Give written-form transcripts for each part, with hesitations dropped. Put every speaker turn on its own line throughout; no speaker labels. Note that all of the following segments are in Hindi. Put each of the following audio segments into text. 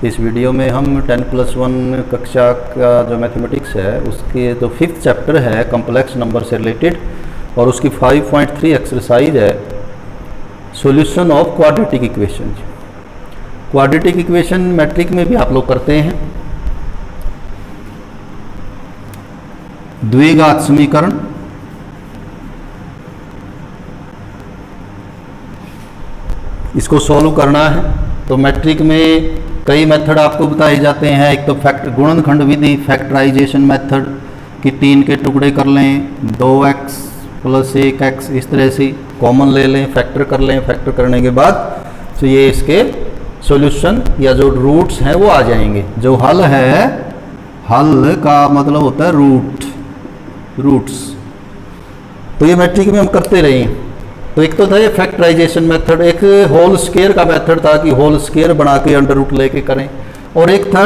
इस वीडियो में हम 10+1 कक्षा का जो मैथमेटिक्स है उसके जो 5th चैप्टर है कॉम्प्लेक्स नंबर से रिलेटेड और उसकी 5.3 एक्सरसाइज है solution of quadratic equation. Quadratic equation matric में भी आप लोग करते हैं। द्विघात समीकरण, इसको सॉल्व करना है तो मैट्रिक में कई मेथड आपको बताए जाते हैं। एक तो गुणनखंड विधि, फैक्टराइजेशन मेथड कि 3 के टुकड़े कर लें, 2x + 1x, इस तरह से कॉमन ले लें, फैक्टर कर लें, फैक्टर करने के बाद तो ये इसके सॉल्यूशन या जो रूट्स हैं वो आ जाएंगे। जो हल है, हल का मतलब होता है रूट्स। तो ये मैट्रिक में हम करते रहे। तो एक तो था ये फैक्टराइजेशन मेथड, एक होल स्क्वायर का मेथड था कि होल स्क्वायर बना के अंडर रूट लेके करें, और एक था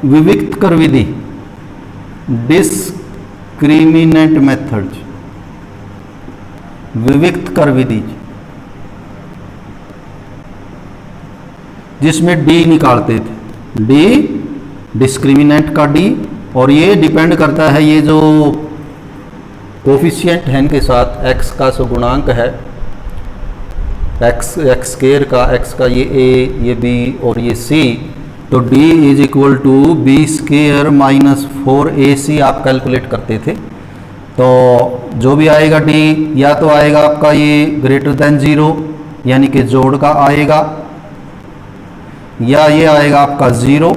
विविक्त कर विधि, डिस्क्रिमिनेंट मेथड, विविक्त कर विधि, जिसमें डी निकालते थे, डी डिस्क्रिमिनेंट का डी, और ये डिपेंड करता है ये जो कोफिशिएंट है इनके साथ, x का जो गुणांक है, x स्क्वायर का, x का ये a, ये b और ये c, तो d = b² - 4ac आप कैलकुलेट करते थे। तो जो भी आएगा d या तो आएगा आपका ये > 0 यानी कि जोड़ का आएगा, या ये आएगा आपका 0,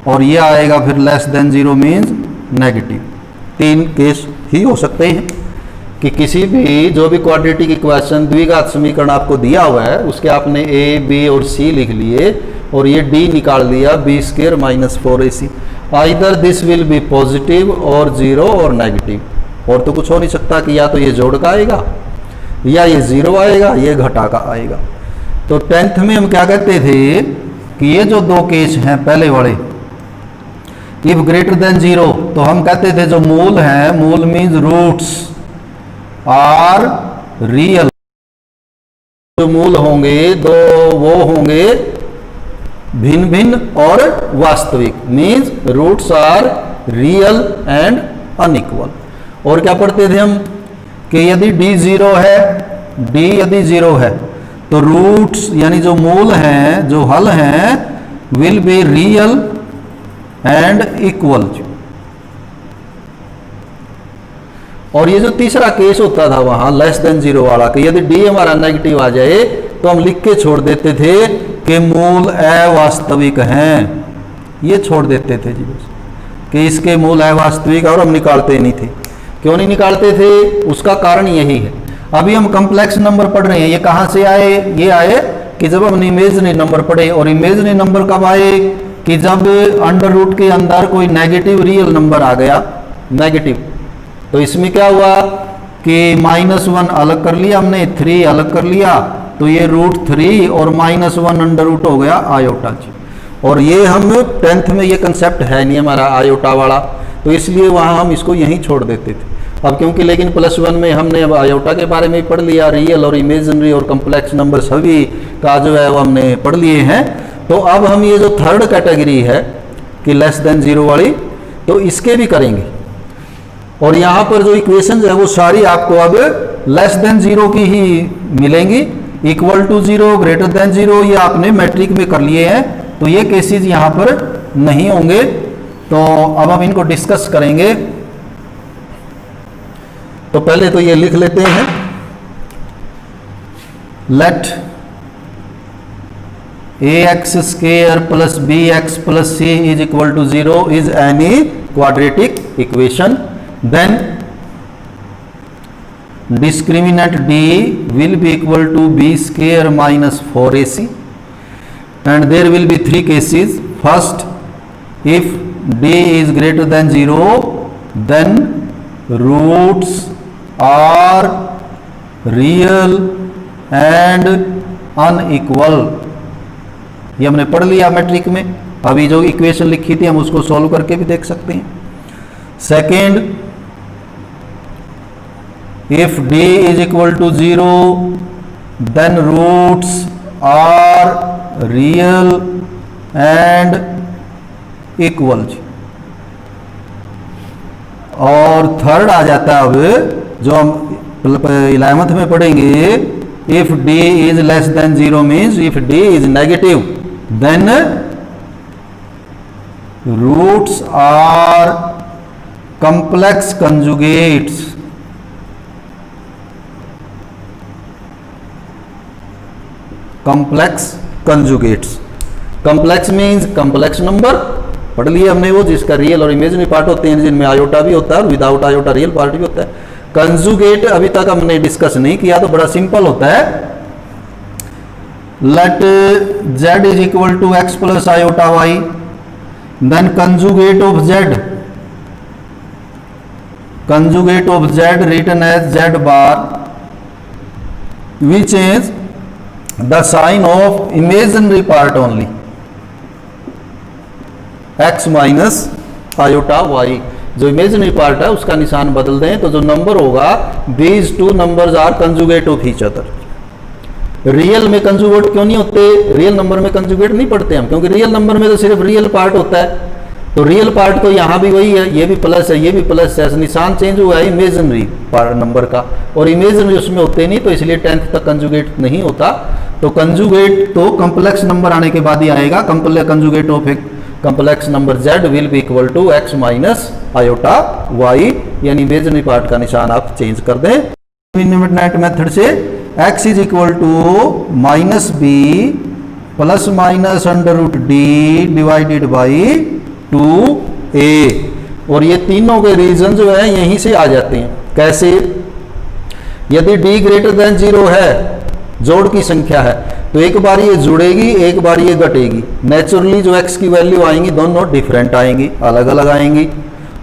और ये आएगा फिर <0 मीन्स नेगेटिव। 3 केस ही हो सकते हैं कि किसी भी जो भी क्वाड्रेटिक इक्वेशन द्विघात समीकरण आपको दिया हुआ है उसके आपने a, b और c लिख लिए और ये d निकाल दिया b² - 4ac। Either this will be positive और 0 और नेगेटिव, और तो कुछ हो नहीं सकता कि या तो ये जोड़ का आएगा या ये 0 आएगा, ये घटा का आएगा। तो 10th में हम क्या कहते थे कि ये जो 2 केस हैं पहले वाले, इफ > 0, तो हम कहते थे जो मूल हैं, मूल मीन्स रूट्स आर रियल, जो मूल होंगे दो वो होंगे भिन्न भिन्न और वास्तविक, means roots are real and unequal. और क्या पढ़ते थे हम कि यदि d 0 है, d यदि 0 है तो रूट्स यानी जो मूल हैं, जो हल हैं, will be real and equal. और ये जो तीसरा केस होता था वहां <0 वाला, कि यदि d हमारा नेगेटिव आ जाए तो हम लिख के छोड़ देते थे कि मूल अवास्तविक हैं, ये छोड़ देते थे जी बस, कि इसके मूल अवास्तविक, और हम निकालते नहीं थे। क्यों नहीं निकालते थे? उसका कारण यही है। अभी हम कॉम्प्लेक्स नंबर पढ़ रहे हैं, ये कहां से आए? ये आए कि जब हमने इमेजिनरी नंबर पढ़े, और इमेजिनरी नंबर कब आए? कि जब अंडर रूट के अंदर कोई नेगेटिव रियल नंबर आ गया, नेगेटिव। तो इसमें क्या हुआ कि -1 अलग कर लिया हमने, 3 अलग कर लिया, तो ये √3 और -1 अंडर रूट हो गया आयोटा जी। और ये हम 10th में ये कंसेप्ट है नहीं हमारा आयोटा वाला, तो इसलिए वहाँ हम इसको यहीं छोड़ देते थे। अब क्योंकि लेकिन +1 में हमने अब आयोटा के बारे में पढ़ लिया, रियल और इमेजिनरी और कॉम्प्लेक्स नंबर सभी का जो है वो हमने पढ़ लिए हैं। तो अब हम ये जो 3rd कैटेगरी है कि <0 वाली, तो इसके भी करेंगे। और यहाँ पर जो इक्वेशंस है वो सारी आपको अब <0 की ही मिलेंगी। = 0, > 0 ये आपने मैट्रिक में कर लिए हैं, तो ये केसेस यहाँ पर नहीं होंगे। तो अब हम इनको डिस्कस करेंगे। तो पहले तो ये लिख लेते हैं, late ax² + bx + c = 0 is any quadratic equation, then discriminant d will be equal to b² - 4ac, and there will be 3 cases. First, if d is > 0, then roots are real and unequal। ये हमने पढ़ लिया मैट्रिक में। अभी जो इक्वेशन लिखी थी हम उसको सॉल्व करके भी देख सकते हैं। Second, if d = 0, then roots are real and equal जी। और थर्ड आ जाता है अब जो हम 11th में पढ़ेंगे, if d is less than 0 means if d is negative then roots are complex conjugates. complex conjugates. complex means complex number, पढ़ लिया हमने वो जिसका रियल और इमेजिनरी पार्ट होते हैं, जिनमें आयोटा भी होता है और विदाउट आयोटा रियल पार्ट भी होता है। कंजुगेट अभी तक हमने डिस्कस नहीं किया, तो बड़ा सिंपल होता है। Let z is equal to x plus iota y, then conjugate of z, conjugate of z written as z bar, which is the sign of imaginary part only, x minus iota y। जो इमेजिनरी पार्ट है उसका निशान बदल दें तो जो नंबर होगा, these two numbers are conjugate of each other। Real में कंजुगेट क्यों नहीं होते? रियल नंबर में कंजुगेट नहीं पढ़ते हम, क्योंकि रियल नंबर में तो सिर्फ रियल पार्ट होता है। तो रियल पार्ट तो यहाँ भी वही है, ये भी प्लस है, ये भी प्लस है, निशान चेंज हुआ है इमेजिनरी पार्ट नंबर का, और इमेजिनरी उसमें होते नहीं, तो इसलिए 10th तक कंजुगेट नहीं होता। तो कंजुगेट तो कॉम्प्लेक्स नंबर आने के बाद ही आएगा। कंजुगेट ऑफ एक complex number z will be equal to x minus iota y, यानी इमेजिनरी पार्ट का निशान आप चेंज कर दें इंडिटरमिनेट मेथड से। x is equal to minus b plus minus under root d divided by 2a, और ये तीनों के रीजन जो है यहीं से आ जाते हैं। कैसे? यदि d ग्रेटर देन 0 है, जोड़ की संख्या है, तो एक बार ये जुड़ेगी, एक बार ये घटेगी। नेचुरली जो x की वैल्यू आएंगी दोनों डिफरेंट आएंगी, अलग अलग आएंगी।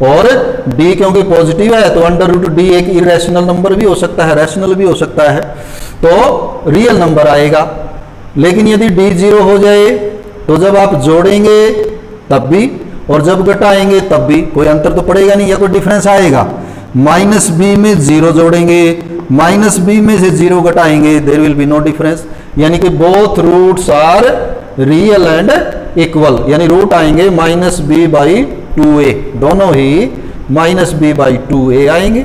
और d क्योंकि पॉजिटिव है तो अंडर रूट डी एक इरेशनल नंबर भी हो सकता है, रैशनल भी हो सकता है, तो रियल नंबर आएगा। लेकिन यदि d 0 हो जाए तो जब आप जोड़ेंगे तब भी, और जब घटाएंगे तब भी कोई अंतर तो पड़ेगा नहीं, या कोई डिफरेंस आएगा। माइनस बी में 0 जोड़ेंगे, माइनस बी में से 0 घटाएंगे, there will be no difference. यानी कि both roots are real and equal, यानी रूट आएंगे माइनस बी बाई 2a, दोनों ही माइनस बी बाई 2a आएंगे।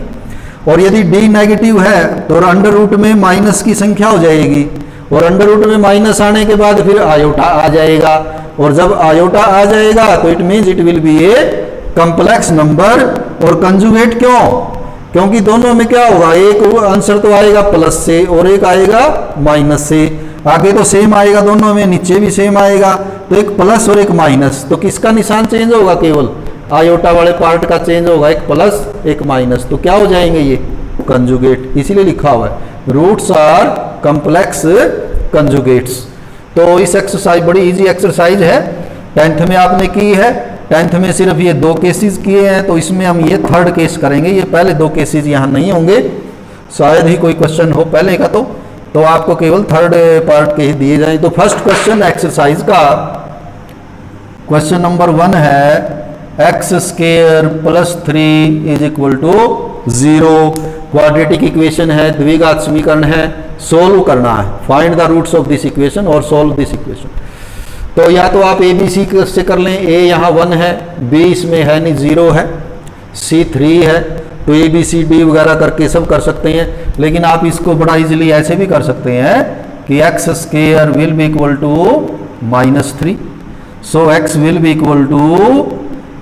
और यदि d नेगेटिव है तो अंडर रूट में माइनस की संख्या हो जाएगी, और अंडर रूट में माइनस आने के बाद फिर आयोटा आ जाएगा, और जब आयोटा आ जाएगा तो it means it will B a complex number. और कंजुगेट क्यों? क्योंकि दोनों में क्या होगा, एक आंसर तो आएगा प्लस से और एक आएगा माइनस से। आगे तो सेम आएगा दोनों में, नीचे भी सेम आएगा, तो एक प्लस और एक माइनस, तो किसका निशान चेंज होगा? केवल आयोटा वाले पार्ट का चेंज होगा, एक प्लस एक माइनस, तो क्या हो जाएंगे ये कंजुगेट। इसीलिए लिखा हुआ है रूट्स आर कॉम्प्लेक्स कंजुगेट्स। तो इस एक्सरसाइज बड़ी इजी एक्सरसाइज है, 10th में आपने की है। 10th में सिर्फ ये 2 केसेस किए हैं, तो इसमें हम ये थर्ड केस करेंगे। ये पहले 2 केसेस यहाँ नहीं होंगे, शायद ही कोई क्वेश्चन हो पहले का, तो आपको केवल थर्ड पार्ट के ही दिए जाए। तो फर्स्ट क्वेश्चन एक्सरसाइज का क्वेश्चन नंबर 1 है, x square plus 3 is equal to 0। Quadratic equation है, द्विघात समीकरण है, सोल्व करना है। Find the roots of this equation और सोल्व दिस इक्वेशन। तो या तो आप ए बी सी से कर लें, ए यहाँ 1 है, बी इसमें है नहीं 0 है, सी 3 है, तो ए बी सी डी वगैरह करके सब कर सकते हैं। लेकिन आप इसको बड़ा इजीली ऐसे भी कर सकते हैं कि x square will be equal to -3, so x will be equal to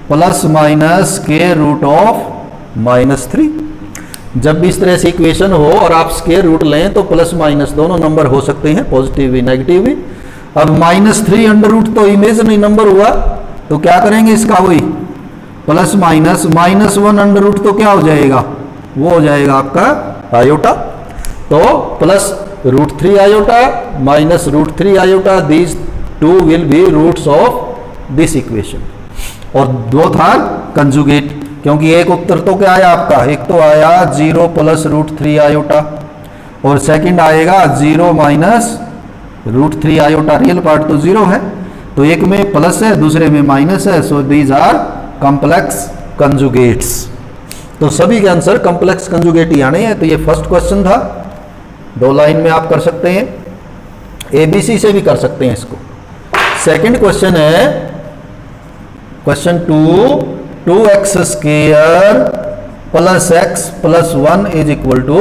plus minus square root of -3। जब भी इस तरह से इक्वेशन हो और आप स्क्वायर रूट लें तो प्लस माइनस दोनों नंबर हो सकते हैं, पॉजिटिव भी नेगेटिव भी। अब -3 अंडर रूट तो इमेजिनरी नंबर हुआ, तो क्या करेंगे इसका, वही प्लस माइनस -1 अंडर रूट तो क्या हो जाएगा, वो हो जाएगा आपका आयोटा। तो plus √3 iota minus √3 iota, these two will be roots of this equation. और दो था कंजुगेट, क्योंकि एक उत्तर तो क्या आया आपका, एक तो आया 0 प्लस √3 आयोटा, और सेकंड आएगा 0 माइनस √3 आयोटा। रियल पार्ट तो 0 है, तो एक में प्लस है दूसरे में माइनस है, so these are complex conjugates. तो सभी के आंसर कॉम्प्लेक्स कंजुगेट ही आने हैं। तो ये फर्स्ट क्वेश्चन था, 2 लाइन में आप कर सकते हैं, ABC से भी कर सकते हैं इसको। सेकंड क्वेश्चन है question 2x square plus x plus 1 is equal to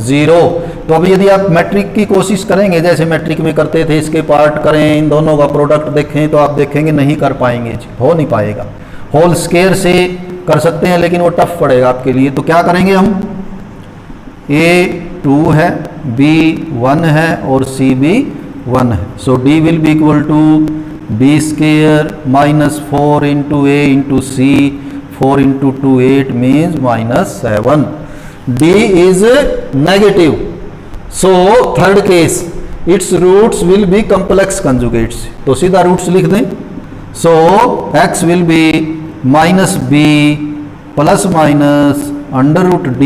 0। तो अब यदि आप मैट्रिक की कोशिश करेंगे, जैसे मैट्रिक में करते थे, इसके पार्ट करें, इन दोनों का प्रोडक्ट देखें, तो आप देखेंगे नहीं कर पाएंगे, हो नहीं पाएगा। होल स्क्वायर से कर सकते हैं लेकिन वो टफ पड़ेगा आपके लिए। तो क्या करेंगे हम, a 2 है, b 1 है और c भी 1 है। So d will be equal to b square minus 4 into a into c, 4 इंटू 2 8 means minus 7। d is negative, so third case its roots will be complex conjugates. तो सीधा रूट्स लिख दें। So x will be minus b plus minus under root d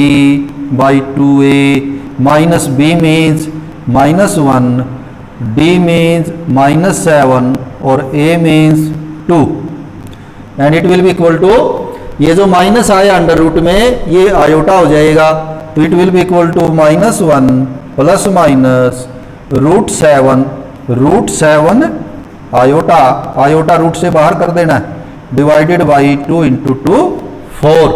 by 2a minus b means minus 1, d means minus 7 और a means 2 and it will be equal to, ये जो माइनस आया अंडर रूट में ये आयोटा हो जाएगा, तो it will be equal to minus 1 plus minus root 7 iota, iota root से बाहर कर देना है, डिवाइडेड बाई 2 इंटू 2 4।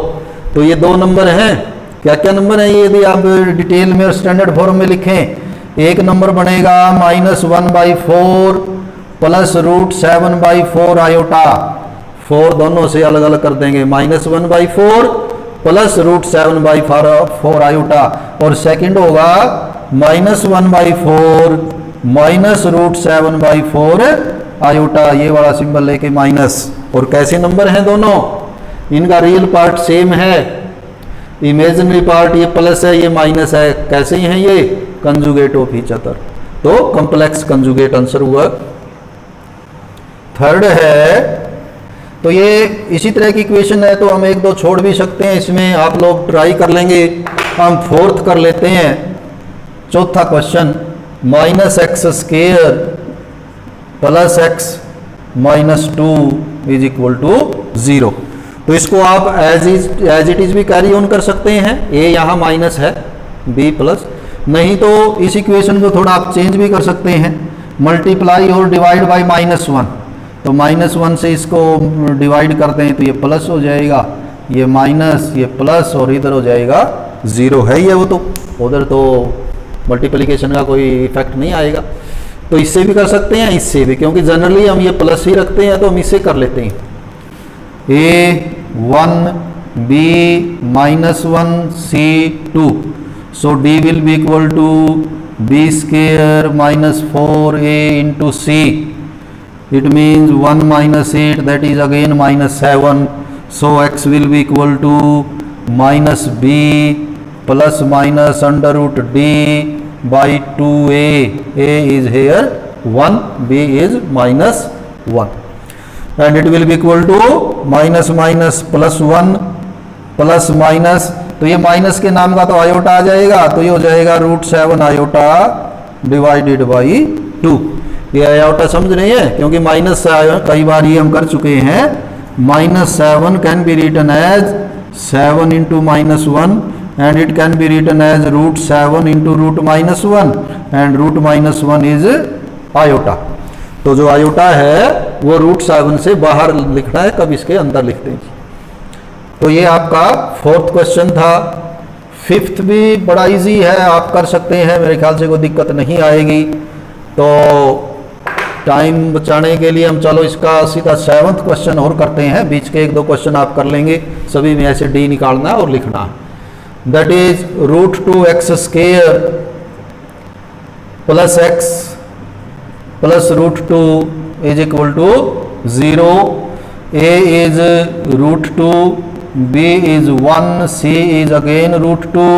तो ये दो नंबर हैं। क्या क्या नंबर है ये, यदि आप डिटेल में और स्टैंडर्ड फॉर्म में लिखें, एक नंबर बनेगा माइनस 1/4 प्लस रूट 7/4 आयोटा, 4 दोनों से अलग अलग कर देंगे, माइनस 1/4 प्लस रूट 7/4 आयोटा। और सेकंड होगा माइनस 1/4 माइनस रूट 7/4 आयोटा, ये वाला सिंबल लेके माइनस। और कैसे नंबर हैं दोनों, इनका रियल पार्ट सेम है, इमेजिनरी पार्ट ये प्लस है ये माइनस है। कैसे ही हैं ये, कंजुगेट ऑफ ईच अदर, तो कॉम्प्लेक्स कंजुगेट आंसर हुआ। थर्ड है, तो ये इसी तरह की इक्वेशन है, तो हम एक दो छोड़ भी सकते हैं, इसमें आप लोग ट्राई कर लेंगे। हम फोर्थ कर लेते हैं, चौथा question, minus x square plus x minus 2 is equal to 0। तो इसको आप एज इट इज भी कैरी ऑन कर सकते हैं, a यहाँ माइनस है, b प्लस, नहीं तो इस इक्वेशन को थोड़ा आप चेंज भी कर सकते हैं, मल्टीप्लाई और डिवाइड बाय -1। तो -1 से इसको डिवाइड करते हैं तो ये प्लस हो जाएगा, ये माइनस, ये प्लस और इधर हो जाएगा 0 है ये, वो तो उधर तो मल्टीप्लिकेशन का कोई इफेक्ट नहीं आएगा। तो इससे भी कर सकते हैं, इससे भी, क्योंकि जनरली हम ये प्लस ही रखते हैं, तो हम इससे कर लेते हैं। a1 b -1 c 2, so d will be equal to b square minus 4a into c, it means 1 minus 8, that is again minus 7, so x will be equal to minus b plus minus under root d by 2a, a is here 1, b is -1 and it will be equal to minus minus plus 1 plus minus, तो ये माइनस के नाम का तो आयोटा आ जाएगा, तो ये हो जाएगा √7 आयोटा डिवाइडेड बाई 2। ये आयोटा समझ रहे हैं, क्योंकि माइनस कई बार ये हम कर चुके हैं। -7 can be written as 7 into -1 and it can be written as √7 into √-1 and √-1 is iota. तो जो आयोटा है वो √7 से बाहर लिखना है, कब इसके अंदर लिखते हैं। तो ये आपका फोर्थ क्वेश्चन था। फिफ्थ भी बड़ा इजी है, आप कर सकते हैं, मेरे ख्याल से कोई दिक्कत नहीं आएगी। तो टाइम बचाने के लिए हम चलो इसका सीधा 7th क्वेश्चन और करते हैं, बीच के 1-2 क्वेश्चन आप कर लेंगे, सभी में ऐसे डी निकालना और लिखना। That is √2x² plus x plus √2 is equal to 0। a is √2, b is 1, c is again √2,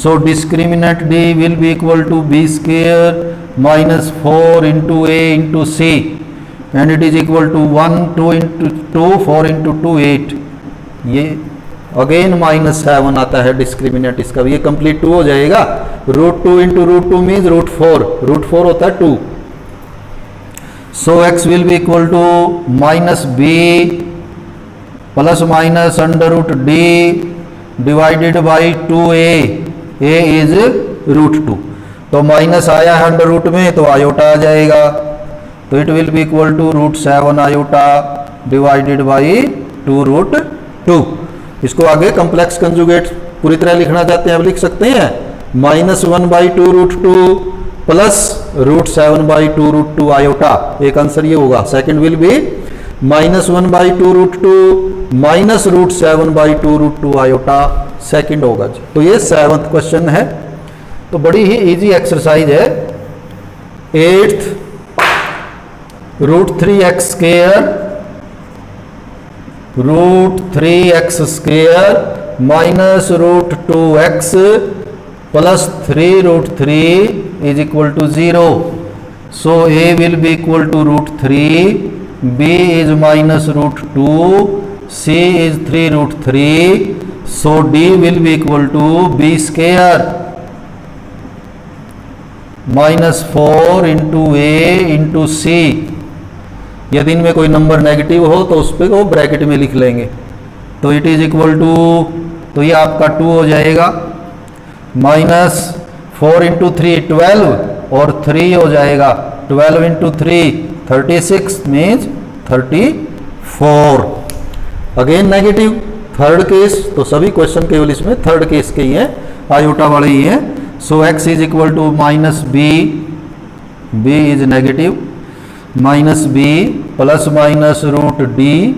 so discriminant d will be equal to b square minus 4 into a into c and it is equal to 1, 2 into 2, 4 into 2, 8। ये अगेन -7 आता है डिस्क्रिमिनेंट इसका भी, ये कंप्लीट 2 हो जाएगा। √2 into √2 मीन्स √4 होता है 2। So x will be equal to -b plus minus under root d divided by 2a, a is √2। तो माइनस आया है अंडर रूट में तो आयोटा आ जाएगा, तो it will be equal to √7 iota divided by 2√2। इसको आगे कॉम्प्लेक्स कंजुगेट पूरी तरह लिखना चाहते हैं, अब लिख सकते हैं -1/2√2 प्लस √7/2√2 आयोटा। एक आंसर ये होगा। Second will be -1/2√2 minus √7/2√2 iota, second होगा जी। तो ये 7th क्वेश्चन है। तो बड़ी ही इजी एक्सरसाइज है। 8th √3x² minus √2x plus 3√3 is equal to 0। So a will be equal to √3, b is minus √2, c is 3√3। So d will be equal to b² -4 into a into c। यदि इनमें कोई नंबर नेगेटिव हो तो उस पर वो ब्रैकेट में लिख लेंगे। तो इट इज इक्वल टू, तो ये आपका 2 हो जाएगा, -4 इंटू 3 12 और 3 हो जाएगा 12 into 3 36 means 34। Again negative third case, तो सभी क्वेश्चन केवल इसमें थर्ड केस के ही हैं, आयोटा वाले ही हैं। So x is equal to -b, b is negative, -b plus minus √d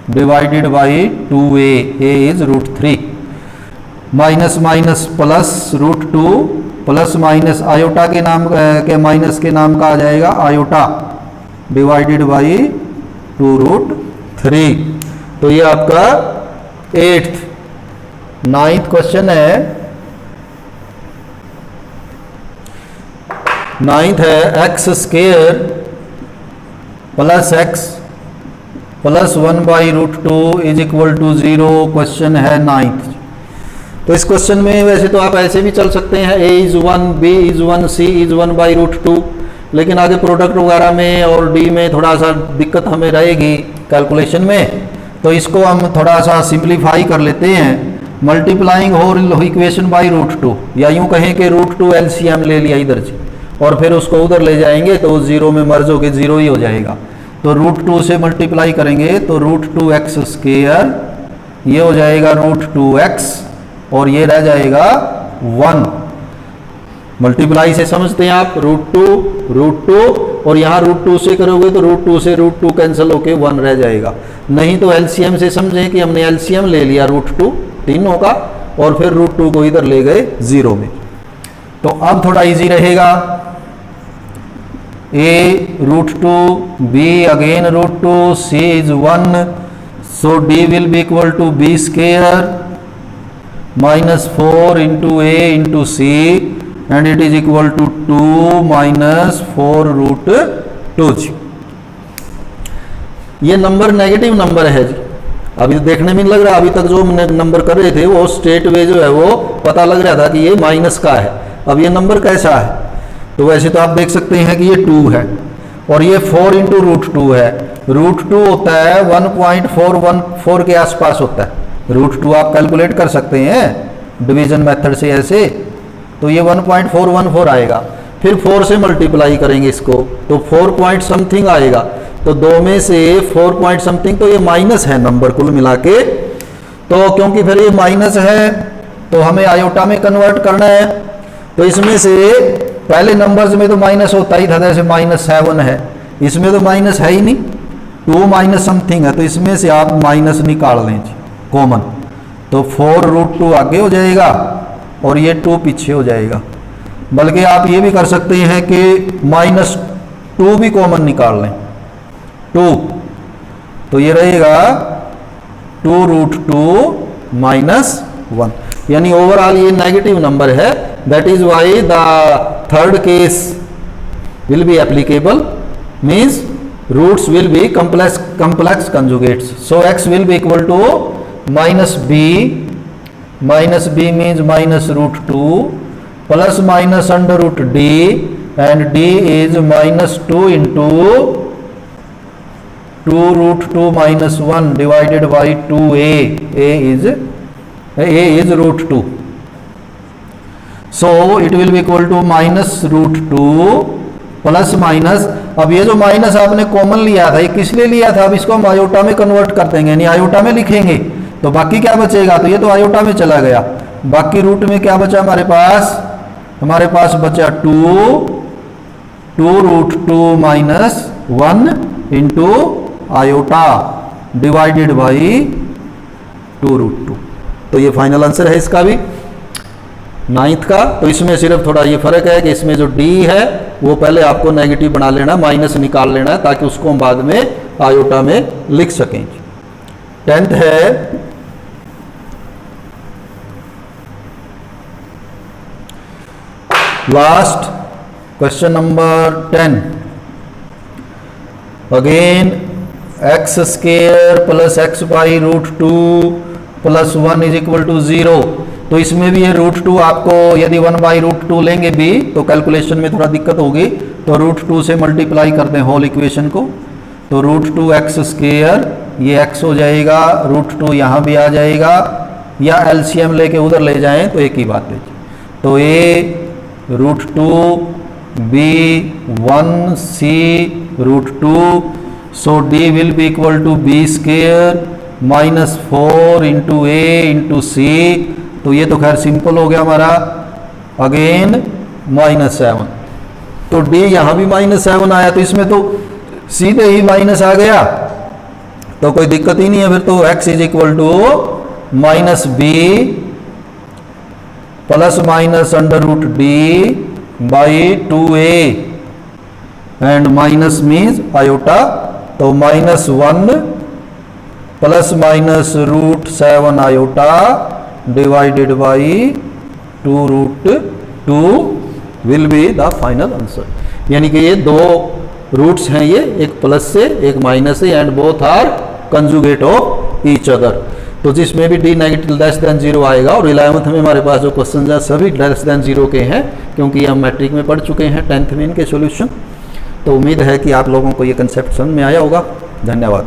divided by 2a, a is √3, minus minus plus √2 plus minus iota के नाम के माइनस के नाम का आ जाएगा आयोटा डिवाइडेड बाई 2√3। तो ये आपका 8th। 9th क्वेश्चन है। 9th है x² plus x plus 1/√2 is equal to 0। Question है 9th। तो इस क्वेश्चन में वैसे तो आप ऐसे भी चल सकते हैं, a is 1, b is 1, c is 1/√2, लेकिन आगे प्रोडक्ट वगैरह में और d में थोड़ा सा दिक्कत हमें रहेगी कैलकुलेशन में। तो इसको हम थोड़ा सा सिंप्लीफाई कर लेते हैं, मल्टीप्लाइंग होल इक्वेशन बाई √2, या यूँ कहें कि √2 LCM ले लिया इधर से और फिर उसको उधर ले जाएंगे तो 0 में मर्ज होकर 0 ही हो जाएगा। तो √2 से मल्टीप्लाई करेंगे तो √2x², ये हो जाएगा √2x और ये रह जाएगा 1। मल्टीप्लाई से समझते हैं आप, √2 और यहाँ √2 से करोगे तो √2 से √2 कैंसिल होके 1 रह जाएगा। नहीं तो LCM से समझें कि हमने LCM ले लिया √2 तीनों का और फिर √2 को इधर ले गए 0 में। तो अब थोड़ा इजी रहेगा। a √2, b again √2, c is 1। So d will be equal to b² -4 into a into c and it is equal to 2 minus 4√2। ये नंबर नेगेटिव नंबर है जी। अभी देखने में लग रहा, अभी तक जो नंबर कर रहे थे वो स्ट्रेट वे जो है वो पता लग रहा था कि ये माइनस का है। अब ये नंबर कैसा है, तो वैसे तो आप देख सकते हैं कि ये 2 है और ये 4 इंटू √2 है। √2 होता है 1.414 के आसपास होता है। √2 आप कैलकुलेट कर सकते हैं डिवीजन मेथड से ऐसे, तो ये 1.414 आएगा। फिर 4 से मल्टीप्लाई करेंगे इसको तो 4 पॉइंट समथिंग आएगा। तो 2 में से 4 पॉइंट समथिंग, तो ये माइनस है नंबर कुल मिला के। तो क्योंकि फिर ये माइनस है तो हमें आयोटा में कन्वर्ट करना है। तो इसमें से पहले नंबर्स में तो माइनस होता ही था, जैसे -7 है, इसमें तो माइनस है ही नहीं, 2 माइनस समथिंग है, तो इसमें से आप माइनस निकाल लें कॉमन। तो 4√2 आगे हो जाएगा और ये 2 पीछे हो जाएगा। बल्कि आप ये भी कर सकते हैं कि -2 भी कॉमन निकाल लें, 2, तो ये रहेगा 2√2 -1, यानी ओवरऑल ये नेगेटिव नंबर है। That is why the third case will be applicable, means roots will be complex conjugates. So x will be equal to -b means -√2 plus minus √d and d is -2 into 2√2 -1 divided by 2a. a is √2. So it will be equal to -√2 plus minus, अब ये जो माइनस आपने कॉमन लिया था, ये किस लिए लिया था? अब इसको हम आयोटा में कन्वर्ट कर देंगे, यानी आयोटा में लिखेंगे, तो बाकी क्या बचेगा? तो ये तो आयोटा में चला गया, बाकी रूट में क्या बचा हमारे पास? हमारे पास बचा 2√2 minus 1 into iota divided by 2√2। तो ये फाइनल आंसर है इसका भी, 9th का। तो इसमें सिर्फ थोड़ा ये फर्क है कि इसमें जो d है वो पहले आपको नेगेटिव बना लेना, माइनस निकाल लेना है, ताकि उसको हम बाद में आयोटा में लिख सकें। 10th है last question number 10। Again x square plus x by √2 plus 1 is equal to 0। तो इसमें भी ये √2 आपको यदि 1/√2 लेंगे भी तो कैलकुलेशन में थोड़ा दिक्कत होगी, तो √2 से मल्टीप्लाई कर दें होल इक्वेशन को, तो √2 एक्स स्क्वायर ये x हो जाएगा, √2 यहाँ भी आ जाएगा, या एलसीएम लेके उधर ले जाएं तो एक ही बात है। तो a √2 b 1 c √2, so d will be equal to b square minus 4 into a into c. तो ये तो खैर सिंपल हो गया हमारा। अगेन -7, तो d यहाँ भी -7 आया, तो इसमें तो सीधे ही माइनस आ गया, तो कोई दिक्कत ही नहीं है। फिर तो x is equal to -b plus minus √d by 2a and minus means iota, तो -1 plus minus √7 iota divided by 2√2 will be the final answer. यानी कि ये दो रूट्स हैं, ये एक प्लस से एक माइनस से, and both are conjugate of each other. तो जिसमें भी d नेगेटिव <0 आएगा, और 11th में हमारे पास जो क्वेश्चन है सभी <0 के हैं, क्योंकि हम मैट्रिक में पढ़ चुके हैं 10th में इनके सॉल्यूशन। तो उम्मीद है कि आप लोगों को ये कंसेप्ट समझ में आया होगा। धन्यवाद।